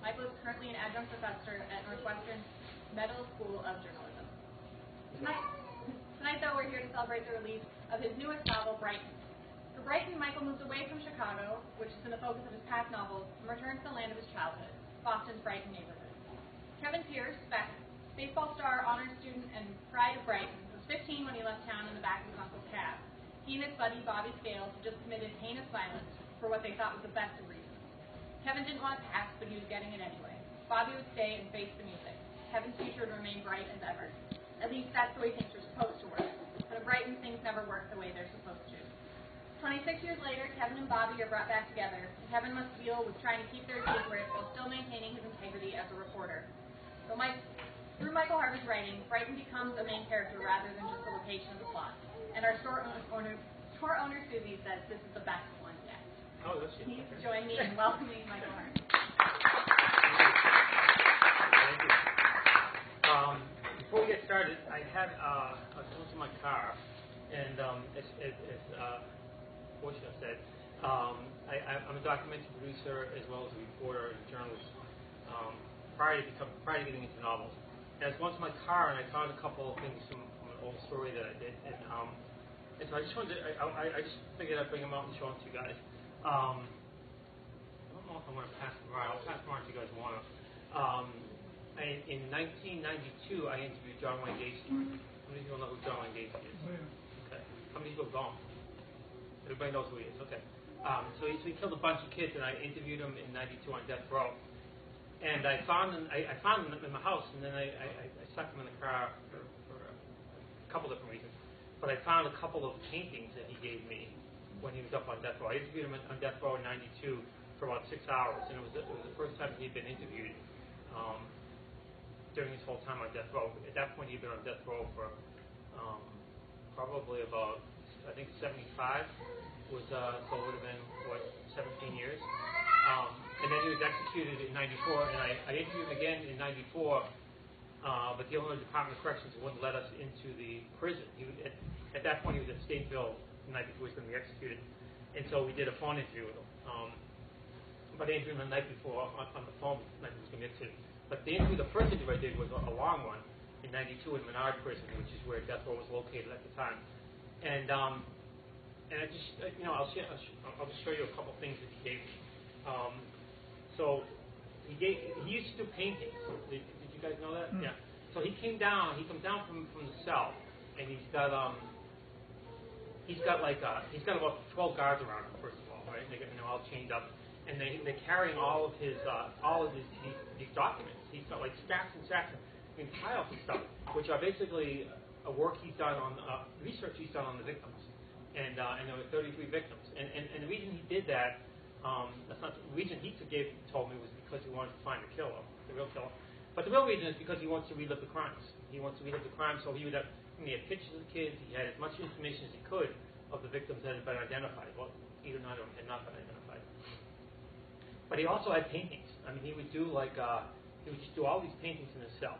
Michael is currently an adjunct professor at Northwestern Medill School of Journalism. Tonight, though, we're here to celebrate the release of his newest novel, Brighton. For Brighton, Michael moves away from Chicago, which has been the focus of his past novels, and returns to the land of his childhood, Boston's Brighton neighborhood. Kevin Pierce, baseball star, honors student, and pride of Brighton, was 15 when he left town in the back of his uncle's cab. He and his buddy, Bobby Scales, had just committed heinous violence for what they thought was the best of reasons. Kevin didn't want to pass, but he was getting it anyway. Bobby would stay and face the music. Kevin's future would remain bright as ever. At least that's the way things are supposed to work. But in Brighton, things never work the way they're supposed to. 26 years later, Kevin and Bobby are brought back together, and Kevin must deal with trying to keep their secret while still maintaining his integrity as a reporter. Through Michael Harvey's writing, Brighton becomes a main character rather than just the location of the plot. And our store owner Susie says this is the best one yet. Oh, that's good. Please join me in welcoming Michael Harvey. Thank you. Before we get started, I was going to my car, and Portia said, I'm a documentary producer as well as a reporter and journalist prior to getting into novels. And I was going to my car and I found a couple of things from an old story that I did, and so I just wanted to, I just figured I'd bring them out and show them to you guys. I don't know if I'm going to pass them around. I'll pass them around if you guys want to. In 1992, I interviewed John Wayne Gacy. How many people know who John Wayne Gacy is? Okay. How many people have gone? Everybody knows who he is. Okay. So he killed a bunch of kids, and I interviewed him in '92 on death row. And I found him in my house, and then I stuck him in the car for a couple different reasons. But I found a couple of paintings that he gave me when he was up on death row. I interviewed him on death row in '92 for about 6 hours, and it was the first time he'd been interviewed during his whole time on death row. At that point, he'd been on death row for probably about, I think, 75. So it would have been, 17 years. And then he was executed in '94, and I interviewed him again in '94, but the Illinois Department of Corrections wouldn't let us into the prison. At that point, he was at Stateville the night before he was going to be executed, and so we did a phone interview with him. But I interviewed him the night before on the phone the night he was going to get executed. But the first interview I did was a long one in '92 in Menard Prison, which is where death row was located at the time. And I just, I'll just show you a couple things that he gave me. So he used to do paintings. Did you guys know that? Mm. Yeah. So he comes down from the cell, and he's got about 12 guards around him, first of all, right? They get all chained up, and they're carrying all of these documents. He's got like stacks and stacks and piles of stuff, which are basically a work he's done on research he's done on the victims. And there were 33 victims. And the reason he did that, that's not the reason he told me was because he wanted to find the killer, the real killer. But the real reason is because he wants to relive the crimes. He wants to relive the crimes, so he had pictures of the kids. He had as much information as he could of the victims that had been identified. Well, either none of them had not been identified. But he also had paintings. I mean, he would do he would just do all these paintings in his cell.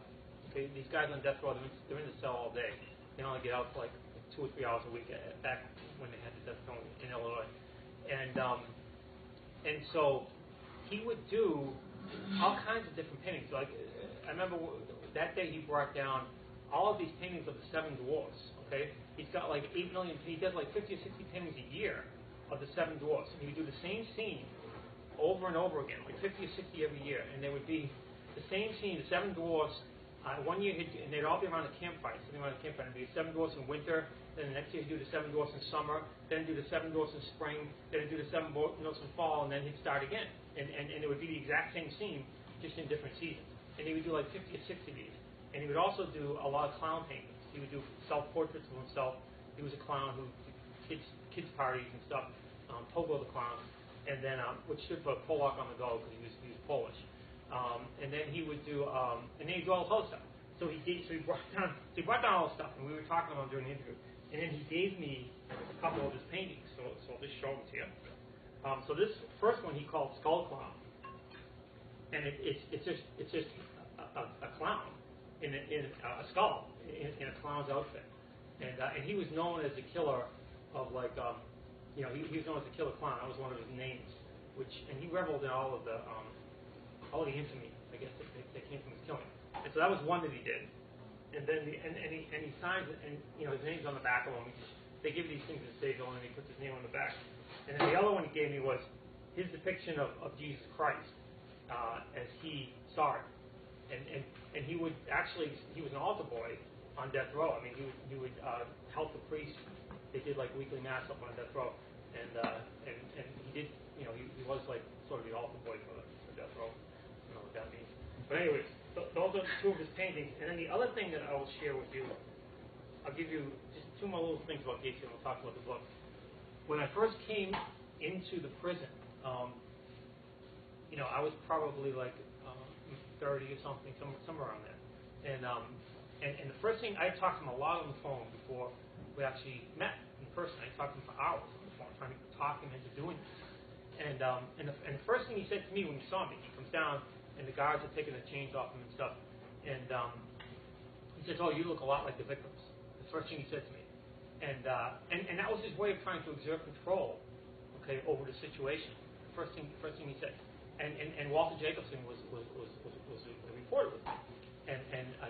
Okay, these guys on death row, they're in the cell all day. They only get out for like 2 or 3 hours a week back when they had the death penalty in Illinois. And so he would do all kinds of different paintings. Like I remember that day he brought down all of these paintings of the 7 dwarfs. Okay, he's got like 8 million. He does like 50 or 60 paintings a year of the 7 dwarfs, and he would do the same scene over and over again, like 50 or 60 every year, and there would be the same scene, the 7 dwarfs. One year, and they'd all be around a campfire, sitting around a campfire. It'd be 7 dwarfs in winter, then the next year he'd do the 7 dwarfs in summer, then do the 7 dwarfs in spring, then he'd do the 7 dwarfs in fall, and then he'd start again. And it would be the exact same scene, just in different seasons. And he would do like 50 or 60 of these. And he would also do a lot of clown paintings. He would do self-portraits of himself. He was a clown who did kids parties and stuff, Pogo the Clown, and then which stood for Polak on the go because he was Polish. And then he would do, and then he'd do all this other stuff. So he brought down all this stuff, and we were talking about him during the interview. And then he gave me a couple of his paintings. So I'll just show them to you. So this first one he called Skull Clown, and it's just a clown in a skull in a clown's outfit. And he was known as the killer of he was known as the killer clown. That was one of his names. And he reveled in all of the all the infamy, I guess, that came from his killing. And so that was one that he did. And then he signs it, and his name's on the back of them. They give these things to Stegel, and he puts his name on the back. And then the other one he gave me was his depiction of Jesus Christ as he saw it. And he would actually, he was an altar boy on death row. I mean, he would help the priests. They did like weekly mass up on death row, and he did, he was like sort of the altar boy for death row. I don't know what that means. But anyways, those are two of his paintings. And then the other thing that I will share with you, I'll give you just two more little things about Gacy, and we'll talk about the book. When I first came into the prison, I was probably like 30 or something, somewhere around there. And the first thing, I talked to him a lot on the phone before we actually met in person. I talked to him for hours on the phone, trying to talk him into doing this. And the first thing he said to me when he saw me, he comes down, and the guards are taking the chains off him and stuff. And he says, "Oh, you look a lot like the victims." The first thing he said to me, and that was his way of trying to exert control, over the situation. First thing he said. And Walter Jacobson was a reporter with me, and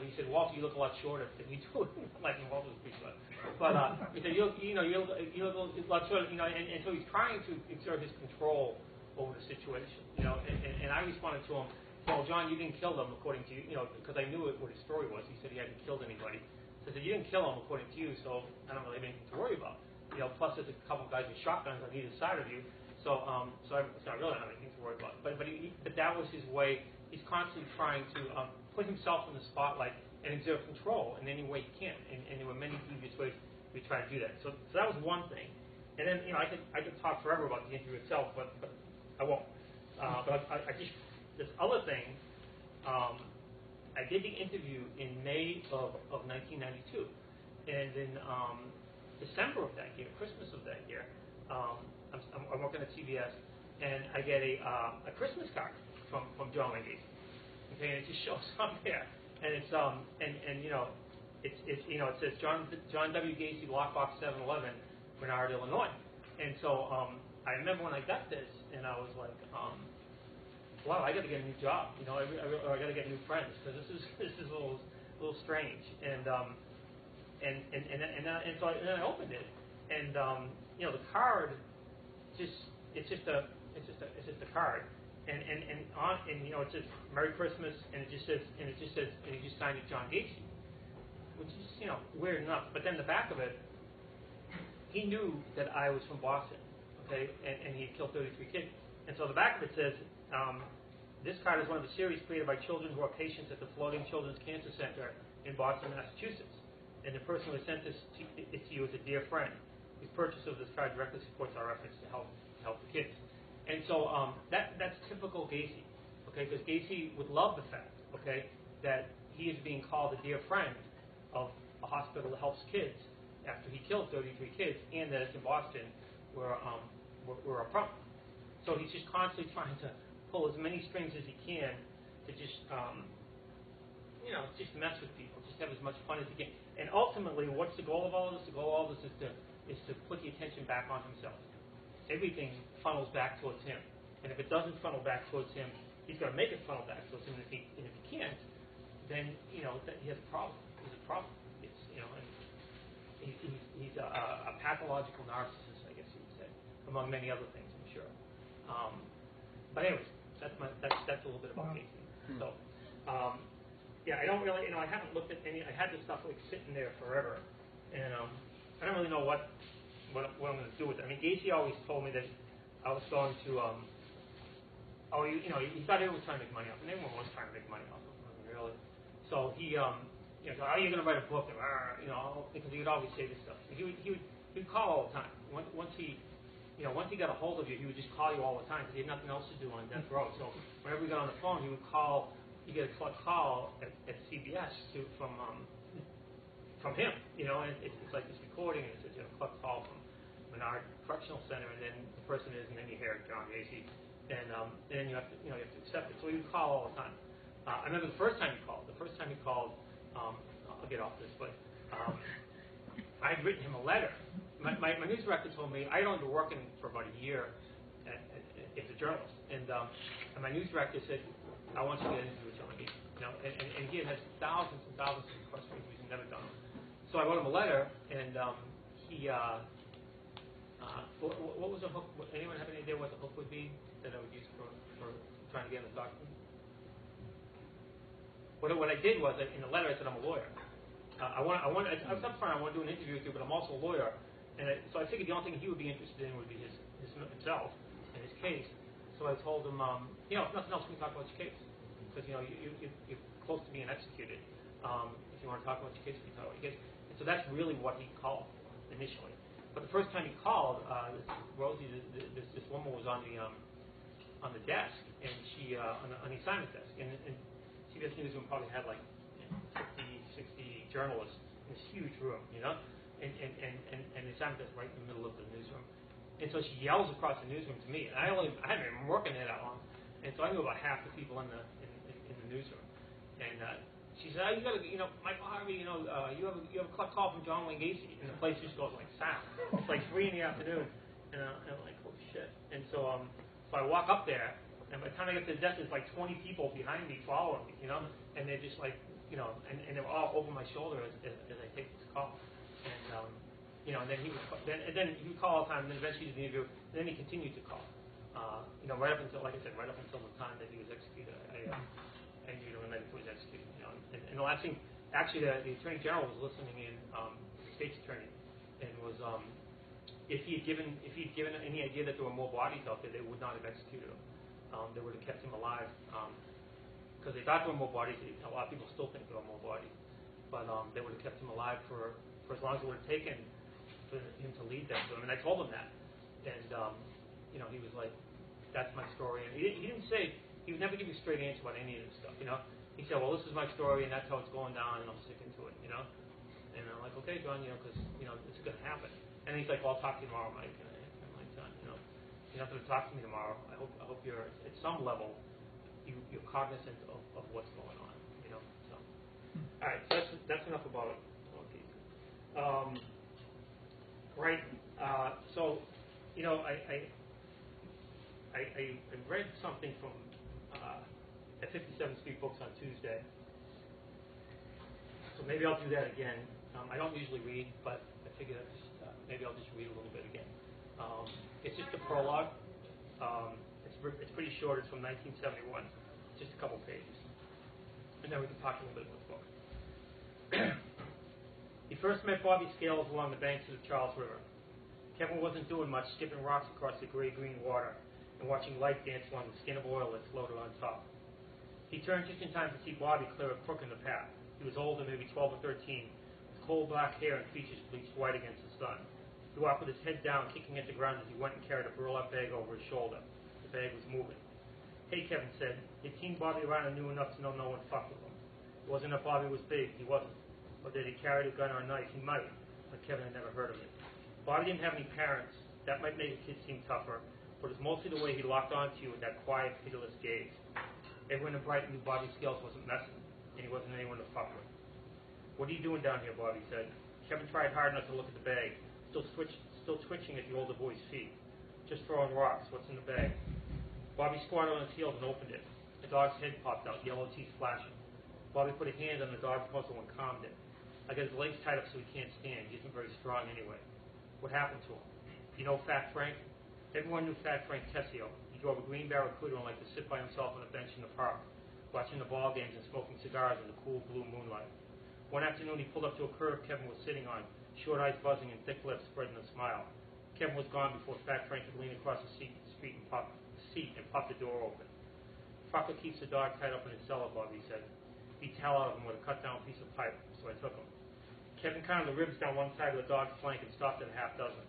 he said, "Walter, you look a lot shorter than you do." Like Walter was pretty short, but he said, "You look a lot shorter." And so he's trying to exert his control over the situation. And I responded to him, "Well, John, you didn't kill them according to you, because I knew what his story was." He said he hadn't killed anybody. So I said, "You didn't kill them according to you, so I don't really have anything to worry about. Plus there's a couple guys with shotguns on either side of you, so I really don't have anything to worry about." But that was his way. He's constantly trying to put himself in the spotlight and exert control in any way he can. And there were many devious ways we try to do that. So that was one thing. And then I could talk forever about the interview itself, but I won't. But I just, this other thing, I did the interview in May of 1992, and in December of that year, Christmas of that year, I'm working at CBS, and I get a Christmas card from John Wayne Gacy. Okay, and it just shows up there, and it's it says John W. Gacy, Lockbox 711, Bernard, Illinois. And so I remember when I got this, and I was like, wow, I got to get a new job, or I got to get new friends, because this is a little strange. And so I opened it, and the card it's just a card, and it says Merry Christmas, and he just signed it John Gacy, which is weird enough. But then the back of it, he knew that I was from Boston, and he had killed 33 kids, and so the back of it says, this card is one of the series created by children who are patients at the Floating Children's Cancer Center in Boston, Massachusetts. And the person who sent this to you is a dear friend. His purchase of this card directly supports our efforts to help the kids. And so that's typical Gacy, because Gacy would love the fact, that he is being called a dear friend of a hospital that helps kids after he killed 33 kids, and that it's in Boston, where I'm from. So he's just constantly trying to pull as many strings as he can to just, just mess with people, just have as much fun as he can. And ultimately, what's the goal of all of this? The goal of all of this is to put the attention back on himself. Everything funnels back towards him. And if it doesn't funnel back towards him, he's going to make it funnel back towards him. And if he can't, then that he has a problem. There's a problem. It's and he's a pathological narcissist, I guess you would say, among many other things, I'm sure. But anyways, that's a little bit about Gacy. So, I don't really, I haven't looked at any. I had this stuff like sitting there forever, and I don't really know what I'm going to do with it. I mean, Gacy always told me that I was going to, he thought everyone was trying to make money off, and everyone was trying to make money off of him, really. So he, so, are you going to write a book? Because he would always say this stuff. He would call all the time. Once he got a hold of you, he would just call you all the time because he had nothing else to do on death row. So whenever we got on the phone, he would call. You get a call at CBS from him, and it's like this recording, and it says, collect call from Menard Correctional Center, and then the person is, and then you hear John Gacy, and then you have to accept it. So he would call all the time. I remember the first time he called. I'll get off this, but I had written him a letter. My news director told me I'd only been working for about a year as a journalist, and my news director said, I want you to get into John Gee. And he has thousands and thousands of questions he's never done. So I wrote him a letter, and he. What was the hook? Anyone have any idea what the hook would be that I would use for trying to get him to talk to me? What I did was, in the letter, I said I'm a lawyer. I was upfront. I want to do an interview with you, but I'm also a lawyer, and so I figured the only thing he would be interested in would be himself and his case. So I told him, if nothing else, we can talk about your case because you're close to being executed. If you want to talk about your case, we can talk about your case. And so that's really what he called initially. But the first time he called, Rosie, this woman was on the desk, and she on the assignment desk, and CBS Newsroom probably had like 50, 60 journalists in this huge room, and the assignment desk right in the middle of the newsroom. And so she yells across the newsroom to me, and I hadn't been working there that long, and so I knew about half the people in the newsroom. And she said, "Oh, you got to, Michael Harvey, you have a call from John Wayne Gacy," and the place just goes like silent. It's like 3 PM, and I'm like, "Oh shit!" And so I walk up there, and by the time I get to the desk, there's like 20 people behind me following me, and they're just like, and they're all over my shoulder as I take this call, and then he would call all the time, and then eventually he did the interview, and then he continued to call, right up until, like I said, right up until the time that he was executed. I interviewed him the night before he was executed, and the last thing, actually, the Attorney General was listening in, the state's attorney, and was, if he had given any idea that there were more bodies out there, they would not have executed him. They would have kept him alive, because they thought there were more bodies. A lot of people still think there were more bodies, but they would have kept him alive for as long as it would have taken for him to lead them to him. And I told him that, and he was like, "That's my story." And he didn't say, he would never give you a straight answer about any of this stuff. He said, "Well, this is my story, and that's how it's going down, and I'm sticking to it." And I'm like, "Okay, John, because it's going to happen." And he's like, "Well, I'll talk to you tomorrow, Mike." And I'm like, "John, you're not going to talk to me tomorrow. I hope you're at some level you're cognizant of what's going on." So, all right, so that's enough about cases. Right. So, I read something from at 57th Street Books on Tuesday. So maybe I'll do that again. I don't usually read, but I figured maybe I'll just read a little bit again. It's just a prologue. It's pretty short. It's from 1971. Just a couple pages. And then we can talk a little bit about the book. He first met Bobby Scales along the banks of the Charles River. Kevin wasn't doing much, skipping rocks across the gray-green water and watching light dance along the skin of oil that floated on top. He turned just in time to see Bobby clear a crook in the path. He was older, maybe 12 or 13, with coal black hair and features bleached white against the sun. He walked with his head down, kicking at the ground as he went and carried a burlap bag over his shoulder. The bag was moving. "Hey," Kevin said. He'd seen Bobby around and knew enough to know no one fucked with him. It wasn't that Bobby was big, he wasn't. Or that he carried a gun or a knife, he might, but Kevin had never heard of it. Bobby didn't have any parents. That might make a kid seem tougher, but it was mostly the way he locked onto you with that quiet, pitiless gaze. Everyone in Brighton knew Bobby Scales wasn't messing, and he wasn't anyone to fuck with. "What are you doing down here?" Bobby said. Kevin tried hard not to look at the bag, still twitching at the older boy's feet. "Just throwing rocks. What's in the bag?" Bobby squatted on his heels and opened it. The dog's head popped out, yellow teeth flashing. Bobby put a hand on the dog's muzzle and calmed it. "I got his legs tied up so he can't stand. He isn't very strong anyway." "What happened to him?" "You know Fat Frank?" Everyone knew Fat Frank Tessio. He drove a green Barracuda and liked to sit by himself on a bench in the park, watching the ball games and smoking cigars in the cool blue moonlight. One afternoon he pulled up to a curb Kevin was sitting on, short eyes buzzing and thick lips spreading a smile. Kevin was gone before Fat Frank could lean across the seat and pop the door open. "Fucker keeps the dog tied up in his cellar," Bobby said. "Beats hell out of him with a cut-down piece of pipe, so I took him." Kevin counted the ribs down one side of the dog's flank and stopped at a half dozen.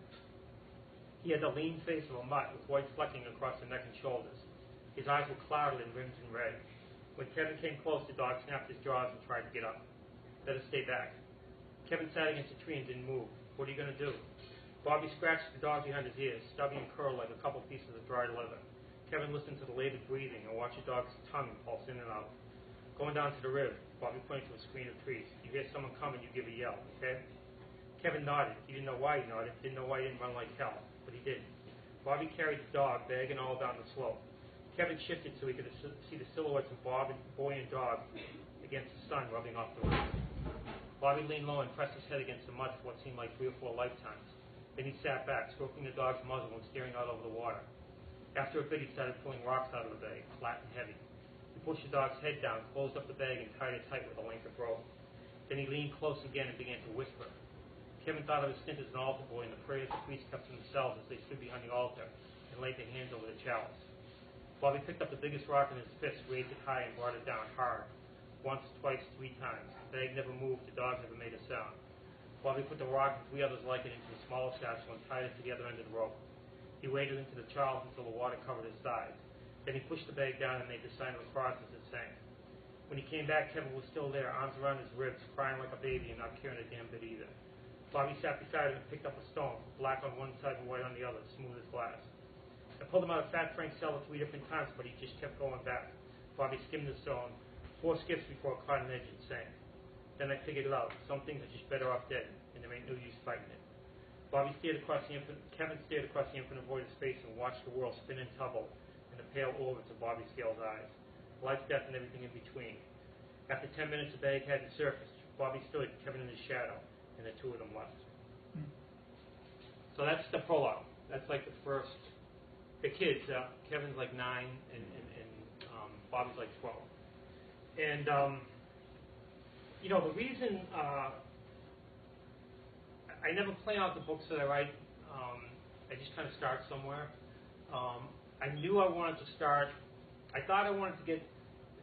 He had the lean face of a mutt with white flecking across the neck and shoulders. His eyes were clouded and rimmed in red. When Kevin came close, the dog snapped his jaws and tried to get up. "Better stay back." Kevin sat against a tree and didn't move. "What are you going to do?" Bobby scratched the dog behind his ears, stubby and curled like a couple pieces of dried leather. Kevin listened to the labored breathing and watched the dog's tongue pulse in and out. "Going down to the rib," Bobby pointed to a screen of trees. "You hear someone coming, you give a yell, okay?" Kevin nodded. He didn't know why he nodded, didn't know why he didn't run like hell, but he did. Bobby carried the dog, bag and all, down the slope. Kevin shifted so he could see the silhouettes of boy and dog against the sun rubbing off the roof. Bobby leaned low and pressed his head against the mud for what seemed like 3 or 4 lifetimes. Then he sat back, stroking the dog's muzzle and staring out over the water. After a bit, he started pulling rocks out of the bag, flat and heavy. He pushed the dog's head down, closed up the bag, and tied it tight with a length of rope. Then he leaned close again and began to whisper. Kevin thought of his stint as an altar boy and the prayers the priests kept to themselves as they stood behind the altar and laid their hands over the chalice. Bobby picked up the biggest rock in his fist, raised it high, and brought it down hard. Once, twice, 3 times. The bag never moved. The dog never made a sound. Bobby put the rock and 3 others like it into a smaller satchel and tied it to the other end of the rope. He waded into the chalice until the water covered his sides. Then he pushed the bag down and made the sign of the cross as it sank. When he came back, Kevin was still there, arms around his ribs, crying like a baby and not caring a damn bit either. Bobby sat beside him and picked up a stone, black on one side and white on the other, smooth as glass. I pulled him out of Fat Frank's cellar 3 different times, but he just kept going back. Bobby skimmed the stone 4 skips before it caught an edge and sank. Then I figured it out. Some things are just better off dead, and there ain't no use fighting it. Kevin stared across the infinite void of space and watched the world spin and tumble in the pale orbits of Bobby Scale's eyes. Life, death, and everything in between. After 10 minutes, the bag hadn't surfaced. Bobby stood, Kevin in his shadow, and the 2 of them left. So that's the prologue. That's like the first. The kids. Kevin's like 9, and Bobby's like 12. And the reason I never plan out the books that I write. I just kind of start somewhere. I knew I wanted to start. I thought I wanted to get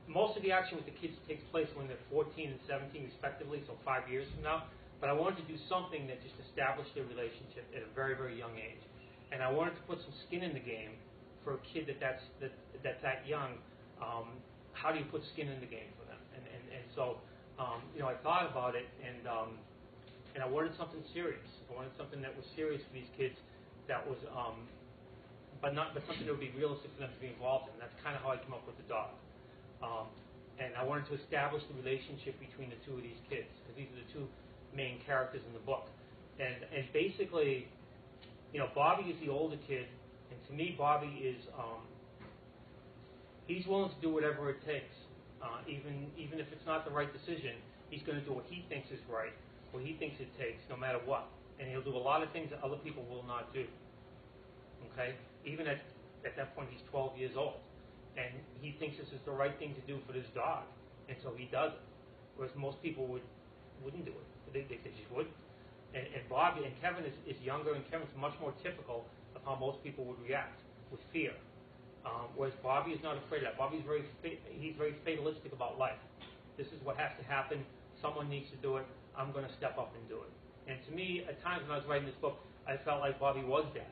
most of the action with the kids takes place when they're 14 and 17 respectively, so 5 years from now. But I wanted to do something that just established their relationship at a very, very young age. And I wanted to put some skin in the game for a kid that's that young. How do you put skin in the game for them? And so I thought about it, and I wanted something serious. I wanted something that was serious for these kids, that was, but something that would be realistic for them to be involved in. That's kind of how I came up with the dog. And I wanted to establish the relationship between the 2 of these kids, because these are the 2 main characters in the book. And basically, Bobby is the older kid, and to me, Bobby is he's willing to do whatever it takes, even if it's not the right decision. He's going to do what he thinks is right, what he thinks it takes, no matter what. And he'll do a lot of things that other people will not do. Okay? Even at that point, he's 12 years old. And he thinks this is the right thing to do for this dog. And so he does it. Whereas most people wouldn't do it. They just wouldn't. And Bobby and Kevin is younger, and Kevin's much more typical of how most people would react, with fear. Whereas Bobby is not afraid of that. Bobby's he's very fatalistic about life. This is what has to happen. Someone needs to do it. I'm going to step up and do it. And to me, at times when I was writing this book, I felt like Bobby was death.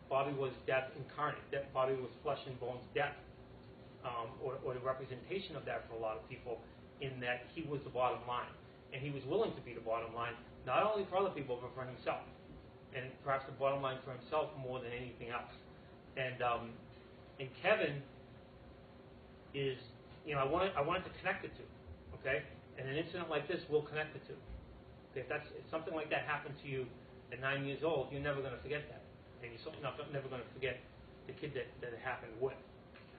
Bobby was death incarnate. Bobby was flesh and bones death, or the representation of that for a lot of people, in that he was the bottom line. And he was willing to be the bottom line, not only for other people, but for himself. And perhaps the bottom line for himself more than anything else. And Kevin is, I wanted to connect the 2, okay? And an incident like this will connect the 2. If something like that happened to you at 9 years old, you're never going to forget that. And you're never going to forget the kid that it happened with,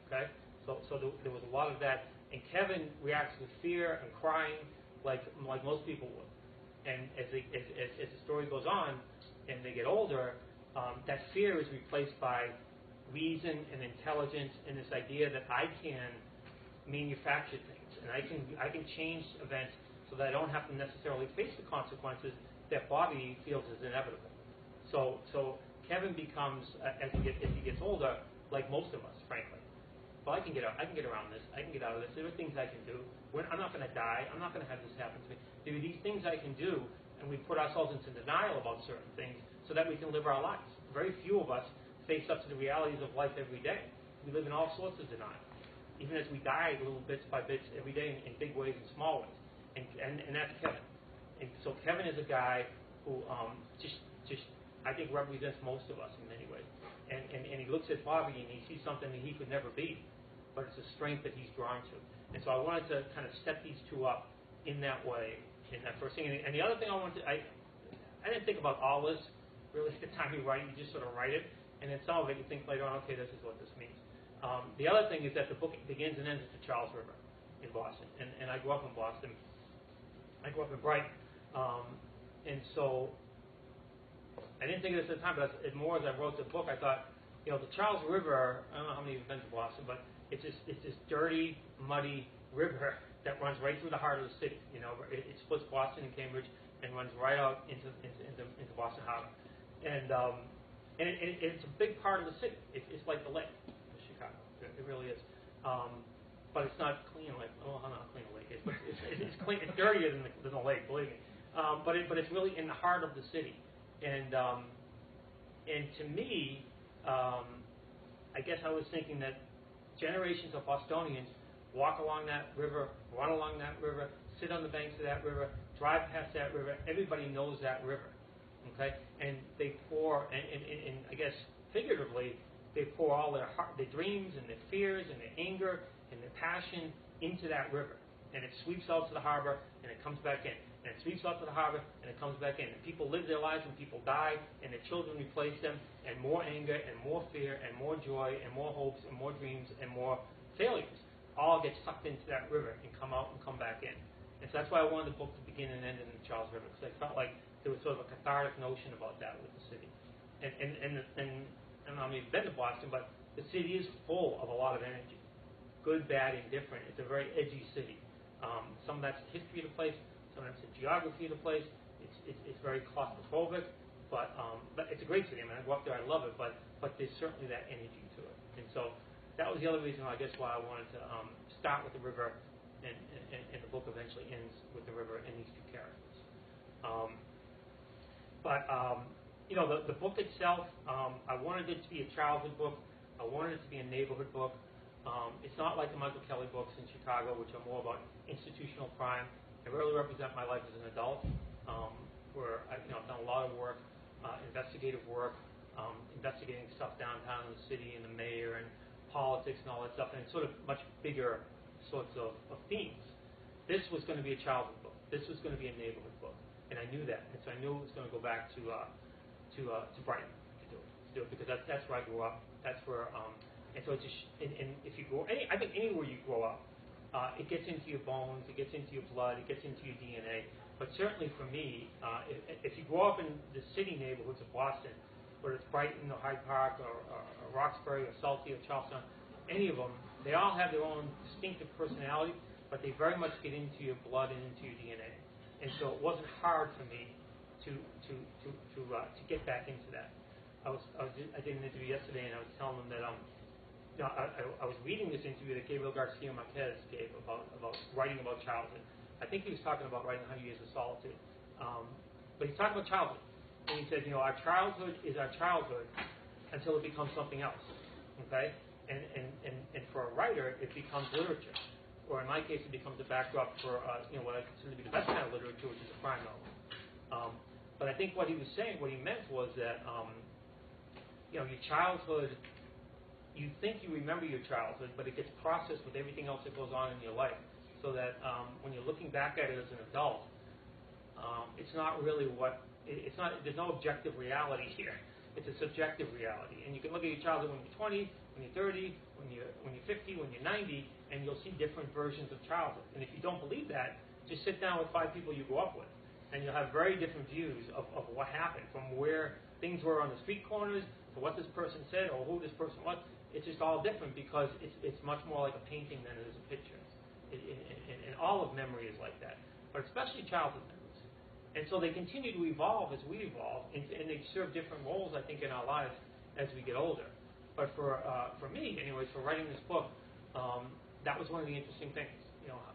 okay? So there was a lot of that. And Kevin reacts with fear and crying like most people would. And as the story goes on and they get older, that fear is replaced by reason and intelligence, and this idea that I can manufacture things and I can change events so that I don't have to necessarily face the consequences that Bobby feels is inevitable. So Kevin becomes, as he gets older, like most of us, frankly. Well, I can get around this. I can get out of this. There are things I can do. I'm not going to die. I'm not going to have this happen to me. There are these things I can do, and we put ourselves into denial about certain things so that we can live our lives. Very few of us face up to the realities of life every day. We live in all sorts of denial, even as we die little bits by bits every day in big ways and small ways. And that's Kevin. And so Kevin is a guy who just I think represents most of us in many ways. And he looks at Bobby and he sees something that he could never be, but it's a strength that he's drawn to. And so I wanted to kind of set these 2 up in that way, in that first thing. And the other thing I didn't think about all this really at the time you write. You just sort of write it, and then some of it you think later on, okay, this is what this means. The other thing is that the book begins and ends at the Charles River in Boston, and I grew up in Boston. I grew up in Brighton, and so I didn't think of this at the time, but more as I wrote the book, I thought, the Charles River. I don't know how many of you have been to Boston, but it's this dirty, muddy river that runs right through the heart of the city. It splits Boston and Cambridge and runs right out into Boston Harbor, and it's a big part of the city. It's like the lake, Chicago. It really is. But it's not clean like, I don't know how clean a lake is, but it's clean. It's dirtier than the lake, believe me. But it's really in the heart of the city, and to me, I guess I was thinking that generations of Bostonians walk along that river, run along that river, sit on the banks of that river, drive past that river. Everybody knows that river, okay? And they pour, and I guess figuratively, they pour all their dreams and their fears and their anger and their passion into that river. And it sweeps out to the harbor, and it comes back in. And it sweeps out to the harbor, and it comes back in. And people live their lives, and people die, and their children replace them, and more anger, and more fear, and more joy, and more hopes, and more dreams, and more failures all get sucked into that river and come out and come back in. And so that's why I wanted the book to begin and end in the Charles River, because I felt like there was sort of a cathartic notion about that with the city. And I don't know if you've been to Boston, but the city is full of a lot of energy. Good, bad, indifferent. It's a very edgy city. Some of that's the history of the place, some of that's the geography of the place. It's very claustrophobic, but it's a great city. I mean, I go up there, I love it, but there's certainly that energy to it. And so that was the other reason, I guess, why I wanted to start with the river, and the book eventually ends with the river and these two characters. The book itself, I wanted it to be a childhood book. I wanted it to be a neighborhood book. It's not like the Michael Kelly books in Chicago, which are more about institutional crime. They really represent my life as an adult, where I've done a lot of work, investigative work, investigating stuff downtown in the city and the mayor and politics and all that stuff, and sort of much bigger sorts of themes. This was going to be a childhood book. This was going to be a neighborhood book, and I knew that. And so I knew it was going to go back to Brighton to do it because that's where I grew up. That's where and so it's and if you go I think anywhere you grow up, it gets into your bones, it gets into your blood, it gets into your DNA. But certainly for me, if you grow up in the city neighborhoods of Boston, whether it's Brighton or Hyde Park or Roxbury or Salty or Charlestown, any of them, they all have their own distinctive personality, but they very much get into your blood and into your DNA. And so it wasn't hard for me to get back into that. I did an interview yesterday, and I was telling them that I was reading this interview that Gabriel Garcia Marquez gave about writing about childhood. I think he was talking about writing 100 Years of Solitude, but he's talking about childhood, and he said, our childhood is our childhood until it becomes something else. Okay, and for a writer, it becomes literature, or in my case, it becomes a backdrop for what I consider to be the best kind of literature, which is a crime novel. But I think what he was saying, what he meant was that your childhood. You think you remember your childhood, but it gets processed with everything else that goes on in your life. So that when you're looking back at it as an adult, it's not really it's not. There's no objective reality here. It's a subjective reality. And you can look at your childhood when you're 20, when you're 30, when you're 50, when you're 90, and you'll see different versions of childhood. And if you don't believe that, just sit down with 5 people you grew up with, and you'll have very different views of what happened, from where things were on the street corners to what this person said or who this person was. It's just all different because it's much more like a painting than it is a picture. And all of memory is like that, but especially childhood memories. And so they continue to evolve as we evolve, and they serve different roles, I think, in our lives as we get older. But for me, anyways, for writing this book, that was one of the interesting things.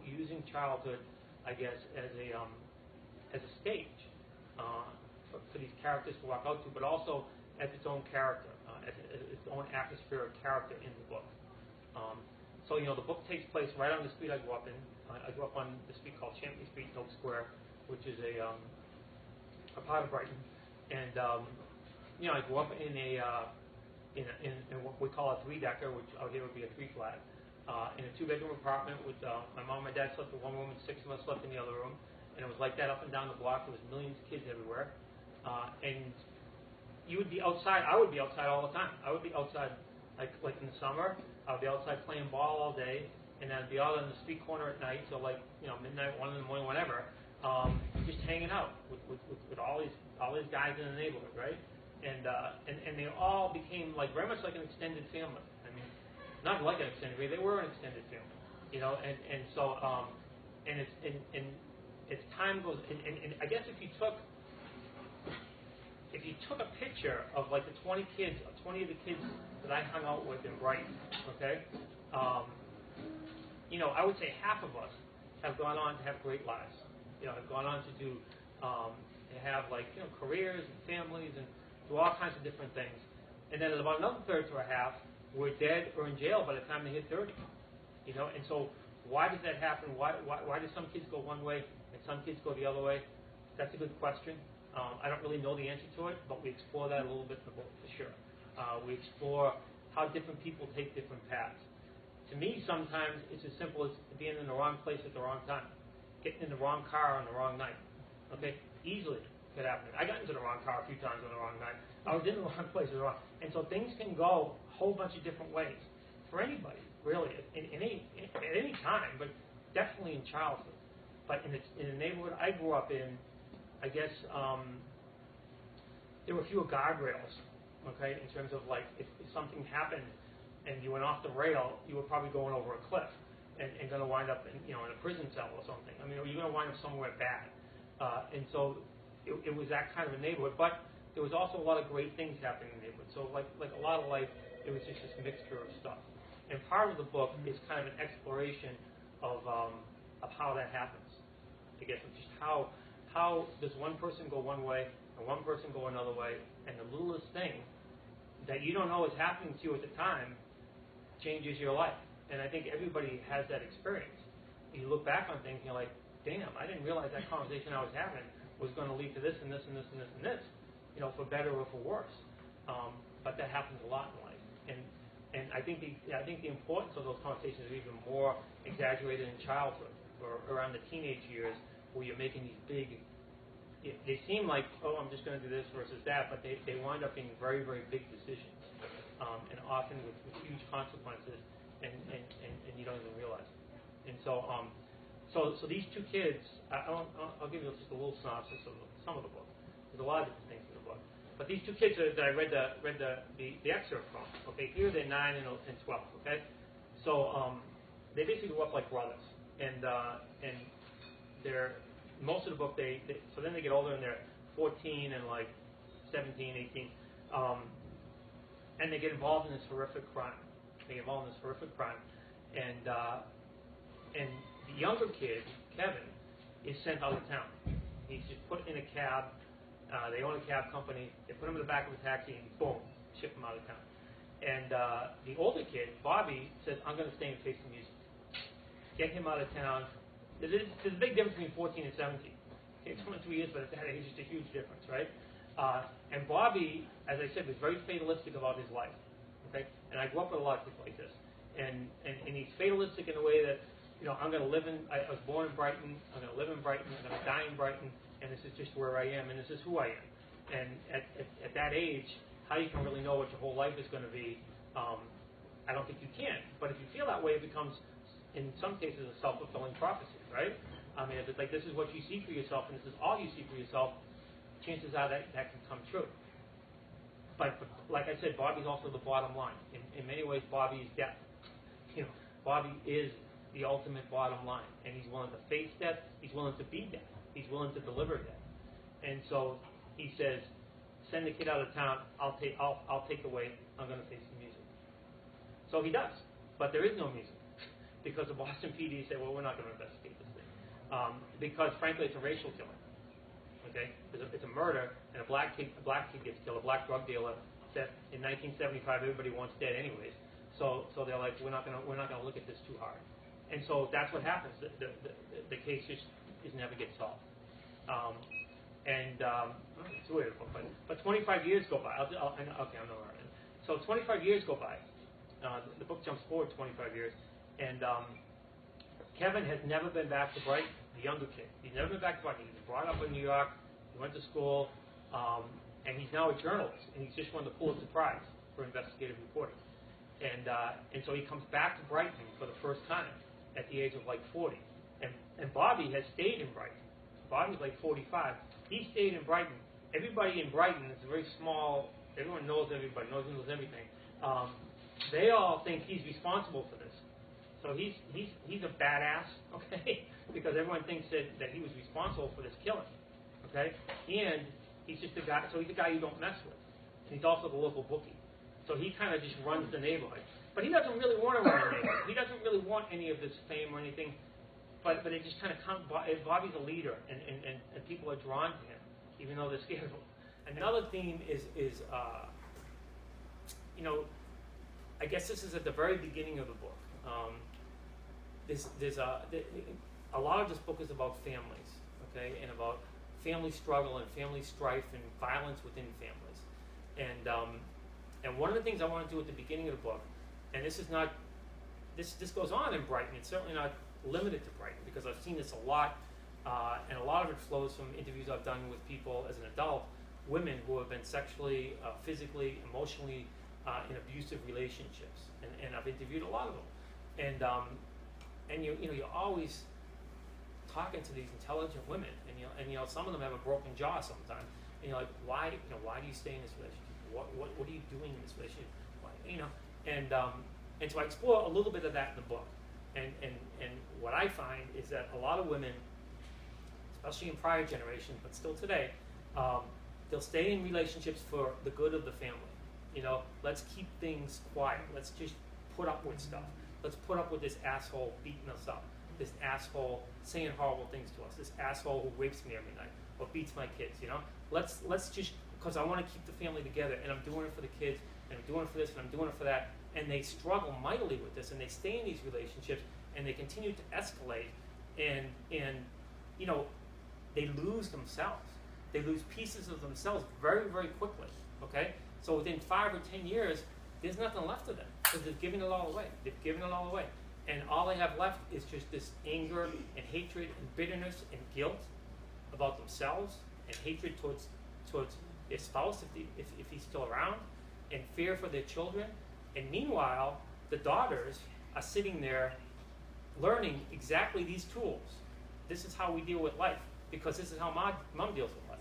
Using childhood, I guess, as a stage for these characters to walk out to, but also as its own character. As its own atmospheric character in the book. So the book takes place right on the street I grew up in. I grew up on the street called Champion Street in Oak Square, which is a part of Brighton. And I grew up in in what we call a 3-decker, which out here would be a 3-flat, in a 2-bedroom apartment with my mom and dad slept in one room and 6 of us slept in the other room. And it was like that up and down the block. There was millions of kids everywhere, and you would be outside. I would be outside all the time. I would be outside Like in the summer, I'll be outside playing ball all day, and then I'd be out on the street corner at night till midnight, 1 in the morning, whatever, just hanging out with all these guys in the neighborhood, right? And they all became very much like an extended family. I mean, not like an extended family, they were an extended family, and so as time goes, and I guess if you took a picture of the 20 of the kids that I hung out with in Brighton, okay, I would say half of us have gone on to have great lives, have gone on to do, to have careers and families and do all kinds of different things, and then about another third to a half were dead or in jail by the time they hit 30, and so why does that happen? Why do some kids go one way and some kids go the other way? That's a good question. I don't really know the answer to it, but we explore that a little bit in the book for sure. We explore how different people take different paths. To me, sometimes it's as simple as being in the wrong place at the wrong time, getting in the wrong car on the wrong night. Okay, easily could happen. I got into the wrong car a few times on the wrong night. I was in the wrong place at the wrong. And so things can go a whole bunch of different ways for anybody, really, at any time, but definitely in childhood. But in the neighborhood I grew up in, I guess there were fewer guardrails, okay, in terms of if something happened and you went off the rail, you were probably going over a cliff and going to wind up in a prison cell or something. I mean, you're going to wind up somewhere bad. And so it was that kind of a neighborhood. But there was also a lot of great things happening in the neighborhood. So like a lot of life, it was just this mixture of stuff. And part of the book is kind of an exploration of how that happens. I guess just how does one person go one way and one person go another way, and the littlest thing that you don't know is happening to you at the time changes your life. And I think everybody has that experience. You look back on things and you're like, damn, I didn't realize that conversation I was having was going to lead to this and this and this and this and this, for better or for worse. But that happens a lot in life. And I think the importance of those conversations is even more exaggerated in childhood or around the teenage years, where you're making these big. They seem like, oh, I'm just going to do this versus that, but they wind up being very, very big decisions, and often with huge consequences, and you don't even realize it. And so these two kids, I'll give you just a little synopsis of some of the book. There's a lot of different things in the book. But these two kids that I read the excerpt from, okay, here they're 9 and 12, okay? So they basically grew up like brothers, and they're most of the book so then they get older and they're 14 and 17, 18, and they get involved in this horrific crime. And the younger kid, Kevin, is sent out of town. He's just put in a cab. They own a cab company. They put him in the back of a taxi and boom, ship him out of town. And the older kid, Bobby, says, I'm going to stay and face the music. Get him out of town. There's a big difference between 14 and 17. Okay, 22 years, but at that age, it's a huge difference, right? And Bobby, as I said, was very fatalistic about his life. Okay, and I grew up with a lot of people like this. And he's fatalistic in a way that, I'm going to live in. I was born in Brighton. I'm going to live in Brighton. I'm going to die in Brighton. And this is just where I am, and this is who I am. And at that age, how you can really know what your whole life is going to be, I don't think you can. But if you feel that way, it becomes, in some cases, a self-fulfilling prophecy, right? I mean, if it's like this is what you see for yourself, and this is all you see for yourself, chances are that can come true. But like I said, Bobby's also the bottom line. In many ways, Bobby is death. Bobby is the ultimate bottom line, and he's willing to face death. He's willing to be death. He's willing to deliver death. And so he says, "Send the kid out of town. I'll take the weight. I'm going to face the music." So he does, but there is no music because the Boston PD said, "Well, we're not going to investigate this thing because, frankly, it's a racial killing. Okay, it's a murder, and a black kid gets killed, a black drug dealer that in 1975 everybody wants dead anyways. So they're like, we're not going to look at this too hard, and so that's what happens. The case just never gets solved. It's weird, but 25 years go by. I'm not right. So 25 years go by. The book jumps forward 25 years, and Kevin has never been back to Brighton. The younger kid, he's never been back to Brighton. He was brought up in New York. He went to school, and he's now a journalist, and he's just won the Pulitzer Prize for investigative reporting. And so he comes back to Brighton for the first time at the age of like 40. And Bobby has stayed in Brighton. Bobby's like 45. He stayed in Brighton. Everybody in Brighton, it's a very small, everyone knows everybody, knows everything. They all think he's responsible for this. So he's a badass, okay? Because everyone thinks that he was responsible for this killing, okay? And he's just a guy, so he's a guy you don't mess with. And he's also the local bookie. So he kind of just runs the neighborhood. But he doesn't really want to run the neighborhood. He doesn't really want any of this fame or anything. But it just kind of comes, Bobby's a leader, and people are drawn to him, even though they're scared of him. Another theme is I guess this is at the very beginning of the book. There's a lot of this book is about families, okay, and about family struggle and family strife and violence within families. And one of the things I want to do at the beginning of the book, and this is not, this goes on in Brighton. It's certainly not limited to Brighton, because I've seen this a lot, and a lot of it flows from interviews I've done with people as an adult, women who have been sexually, physically, emotionally in abusive relationships, and I've interviewed a lot of them, and you're always talking to these intelligent women, and some of them have a broken jaw sometimes, and you're like, why do you stay in this relationship? What are you doing in this relationship? And so I explore a little bit of that in the book. And what I find is that a lot of women, especially in prior generations, but still today, they'll stay in relationships for the good of the family. Let's keep things quiet. Let's just put up with stuff. Let's put up with this asshole beating us up, this asshole saying horrible things to us, this asshole who rapes me every night or beats my kids. Let's just, because I want to keep the family together, and I'm doing it for the kids, and I'm doing it for this, and I'm doing it for that. And they struggle mightily with this, and they stay in these relationships, and they continue to escalate, and they lose themselves. They lose pieces of themselves very, very quickly, okay? So within 5 or 10 years, there's nothing left of them, because they've given it all away. They've given it all away. And all they have left is just this anger and hatred and bitterness and guilt about themselves, and hatred towards their spouse if he's still around, and fear for their children. And meanwhile, the daughters are sitting there learning exactly these tools. This is how we deal with life, because this is how mom deals with life.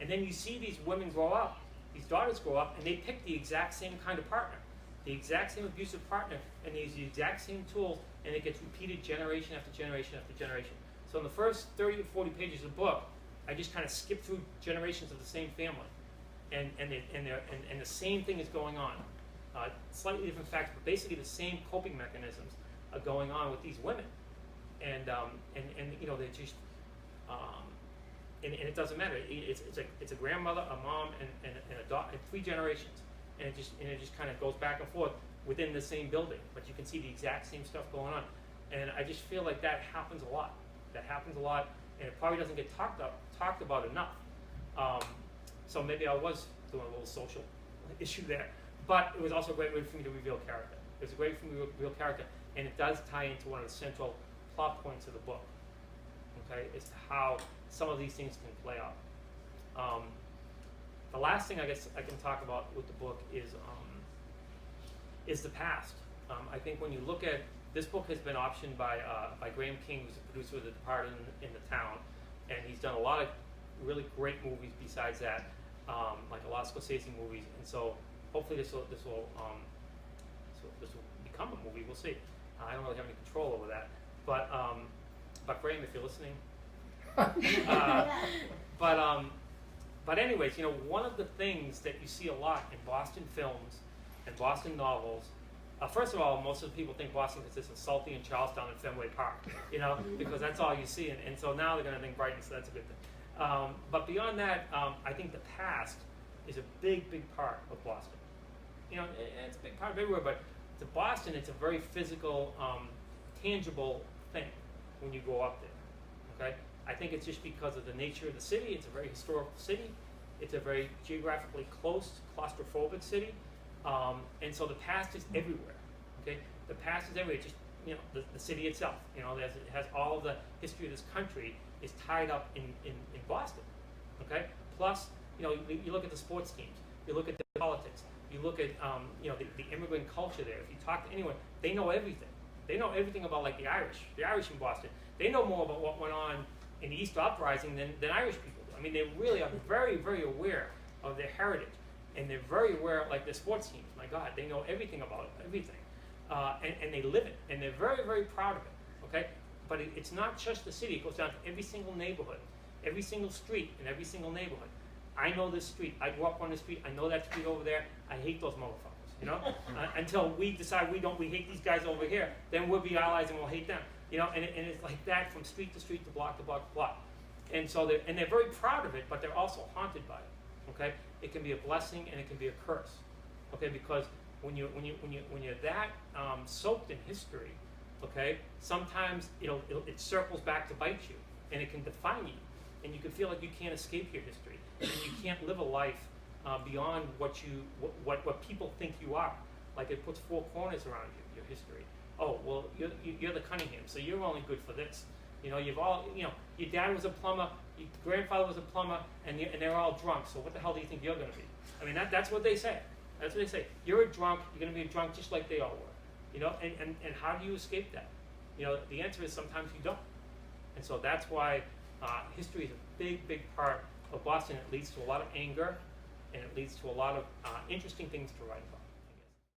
And then you see these women grow up, these daughters grow up, and they pick the exact same kind of partner, the exact same abusive partner, and they use the exact same tools, and it gets repeated generation after generation after generation. So in the first 30 or 40 pages of the book, I just kind of skip through generations of the same family, and the same thing is going on. Slightly different facts, but basically the same coping mechanisms are going on with these women, and they're just, and it doesn't matter. It's a grandmother, a mom, and a daughter, 3 generations, and it just kind of goes back and forth within the same building, but you can see the exact same stuff going on, and I just feel like that happens a lot. That happens a lot, and it probably doesn't get talked about enough. So maybe I was doing a little social issue there. But it was also a great way for me to reveal character. It was a great way for me to reveal character, and it does tie into one of the central plot points of the book, okay, as to how some of these things can play out. The last thing I guess I can talk about with the book is the past. I think when you look at, this book has been optioned by Graham King, who's the producer of The Departed in the Town, and he's done a lot of really great movies besides that, like a lot of Scorsese movies, and so hopefully this will become a movie. We'll see. I don't really have any control over that, but Graham, if you're listening. But anyways, one of the things that you see a lot in Boston films and Boston novels. First of all, most of the people think Boston consists of Salty and Charlestown and Fenway Park, because that's all you see, and so now they're going to think Brighton, so that's a good thing. But beyond that, I think the past is a big, big part of Boston. It's a big part of everywhere, but to Boston, it's a very physical, tangible thing when you go up there, okay? I think it's just because of the nature of the city. It's a very historical city. It's a very geographically close, claustrophobic city. And so the past is everywhere, okay? The past is everywhere. It's just, the city itself, it has all of the history of this country is tied up in Boston, okay? Plus, you look at the sports teams, you look at the politics, You look at the immigrant culture there. If you talk to anyone, they know everything. They know everything about like the Irish in Boston. They know more about what went on in the East Uprising than Irish people do. I mean, they really are very, very aware of their heritage, and they're very aware of like their sports teams. My God, they know everything about everything, and they live it, and they're very, very proud of it. Okay, but it's not just the city. It goes down to every single neighborhood, every single street, in every single neighborhood. I know this street. I grew up on this street. I know that street over there. I hate those motherfuckers. You know, until we decide we hate these guys over here, then we'll be allies and we'll hate them. You know, and it's like that from street to street, to block to block to block. And so they're very proud of it, but they're also haunted by it. Okay, it can be a blessing and it can be a curse. Okay, because when you're that soaked in history, okay, sometimes it circles back to bite you, and it can define you, and you can feel like you can't escape your history, and you can't live a life beyond what people think you are. Like it puts four corners around you, your history. Oh, well, you're the Cunningham, so you're only good for this. You know, your dad was a plumber, your grandfather was a plumber, and they're all drunk. So what the hell do you think you're going to be? I mean, that's what they say. That's what they say. You're a drunk. You're going to be a drunk just like they all were. You know, and how do you escape that? You know, the answer is sometimes you don't. And so that's why history is a big, big part of Boston. It leads to a lot of anger, and it leads to a lot of interesting things to write about.